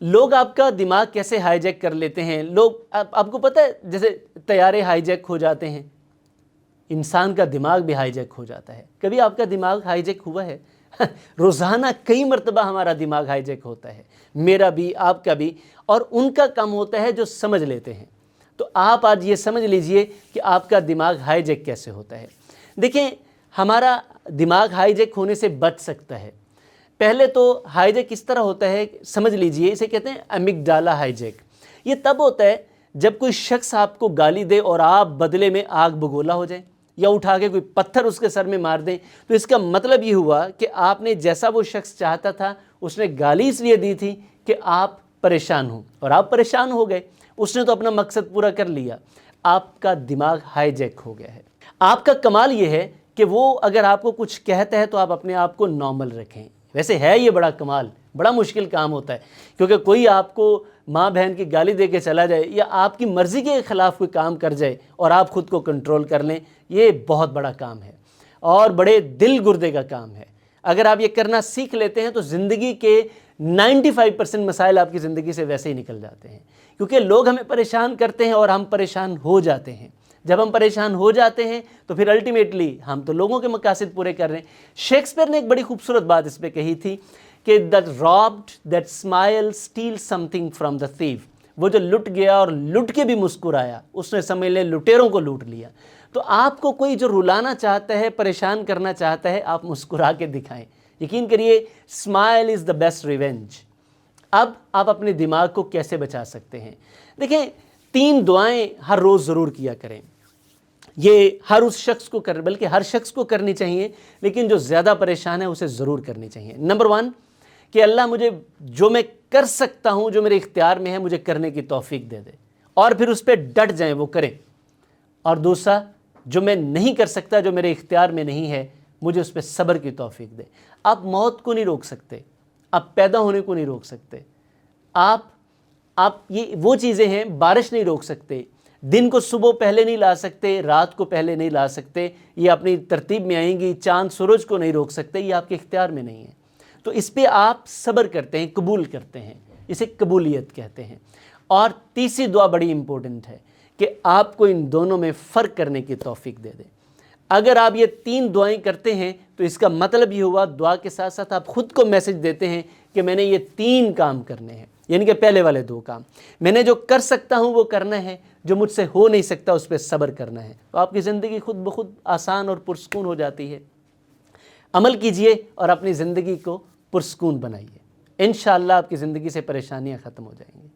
لوگ آپ کا دماغ کیسے ہائی جیک کر لیتے ہیں. لوگ آپ کو پتہ ہے جیسے طیارے ہائی جیک ہو جاتے ہیں، انسان کا دماغ بھی ہائی جیک ہو جاتا ہے. کبھی آپ کا دماغ ہائی جیک ہوا ہے؟ روزانہ کئی مرتبہ ہمارا دماغ ہائی جیک ہوتا ہے، میرا بھی، آپ کا بھی، اور ان کا کم ہوتا ہے جو سمجھ لیتے ہیں. تو آپ آج یہ سمجھ لیجئے کہ آپ کا دماغ ہائی جیک کیسے ہوتا ہے. دیکھیں، ہمارا دماغ ہائی جیک ہونے سے بچ سکتا ہے. پہلے تو ہائی جیک کس طرح ہوتا ہے سمجھ لیجئے، اسے کہتے ہیں امیگڈالا ہائی جیک. یہ تب ہوتا ہے جب کوئی شخص آپ کو گالی دے اور آپ بدلے میں آگ بگولا ہو جائیں، یا اٹھا کے کوئی پتھر اس کے سر میں مار دیں. تو اس کا مطلب یہ ہوا کہ آپ نے جیسا وہ شخص چاہتا تھا، اس نے گالی اس لیے دی تھی کہ آپ پریشان ہوں، اور آپ پریشان ہو گئے. اس نے تو اپنا مقصد پورا کر لیا. آپ کا دماغ ہائی جیک ہو گیا ہے. آپ کا کمال یہ ہے کہ وہ اگر آپ کو کچھ کہتا ہے تو آپ اپنے آپ کو نارمل رکھیں. ویسے ہے یہ بڑا کمال، بڑا مشکل کام ہوتا ہے، کیونکہ کوئی آپ کو ماں بہن کی گالی دے کے چلا جائے یا آپ کی مرضی کے خلاف کوئی کام کر جائے اور آپ خود کو کنٹرول کر لیں، یہ بہت بڑا کام ہے اور بڑے دل گردے کا کام ہے. اگر آپ یہ کرنا سیکھ لیتے ہیں تو زندگی کے 95% مسائل آپ کی زندگی سے ویسے ہی نکل جاتے ہیں. کیونکہ لوگ ہمیں پریشان کرتے ہیں اور ہم پریشان ہو جاتے ہیں. جب ہم پریشان ہو جاتے ہیں تو پھر الٹیمیٹلی ہم تو لوگوں کے مقاصد پورے کر رہے ہیں. شیکسپیئر نے ایک بڑی خوبصورت بات اس پہ کہی تھی کہ that robbed that smile steals something from the thief. وہ جو لٹ گیا اور لٹ کے بھی مسکرایا، اس نے سمجھ لے لٹیروں کو لوٹ لیا. تو آپ کو کوئی جو رلانا چاہتا ہے، پریشان کرنا چاہتا ہے، آپ مسکرا کے دکھائیں. یقین کریے، smile is the best revenge. اب آپ اپنے دماغ کو کیسے بچا سکتے ہیں؟ دیکھیں، 3 دعائیں ہر روز ضرور کیا کریں. یہ ہر اس شخص کو بلکہ ہر شخص کو کرنی چاہیے، لیکن جو زیادہ پریشان ہے اسے ضرور کرنی چاہیے. نمبر 1 کہ اللہ مجھے جو میں کر سکتا ہوں، جو میرے اختیار میں ہے، مجھے کرنے کی توفیق دے دے، اور پھر اس پہ ڈٹ جائیں، وہ کریں. اور دوسرا، جو میں نہیں کر سکتا، جو میرے اختیار میں نہیں ہے، مجھے اس پہ صبر کی توفیق دے. آپ موت کو نہیں روک سکتے، آپ پیدا ہونے کو نہیں روک سکتے، آپ یہ وہ چیزیں ہیں، بارش نہیں روک سکتے، دن کو صبح پہلے نہیں لا سکتے، رات کو پہلے نہیں لا سکتے، یہ اپنی ترتیب میں آئیں گی. چاند سورج کو نہیں روک سکتے، یہ آپ کے اختیار میں نہیں ہے. تو اس پہ آپ صبر کرتے ہیں، قبول کرتے ہیں، اسے قبولیت کہتے ہیں. اور تیسری دعا بڑی امپورٹنٹ ہے کہ آپ کو ان دونوں میں فرق کرنے کی توفیق دے دے. اگر آپ یہ 3 دعائیں کرتے ہیں تو اس کا مطلب یہ ہوا، دعا کے ساتھ ساتھ آپ خود کو میسج دیتے ہیں کہ میں نے یہ 3 کام کرنے ہیں. یعنی کہ پہلے والے 2 کام میں نے جو کر سکتا ہوں وہ کرنا ہے، جو مجھ سے ہو نہیں سکتا اس پہ صبر کرنا ہے. تو آپ کی زندگی خود بخود آسان اور پرسکون ہو جاتی ہے. عمل کیجئے اور اپنی زندگی کو پرسکون بنائیے. انشاءاللہ آپ کی زندگی سے پریشانیاں ختم ہو جائیں گی.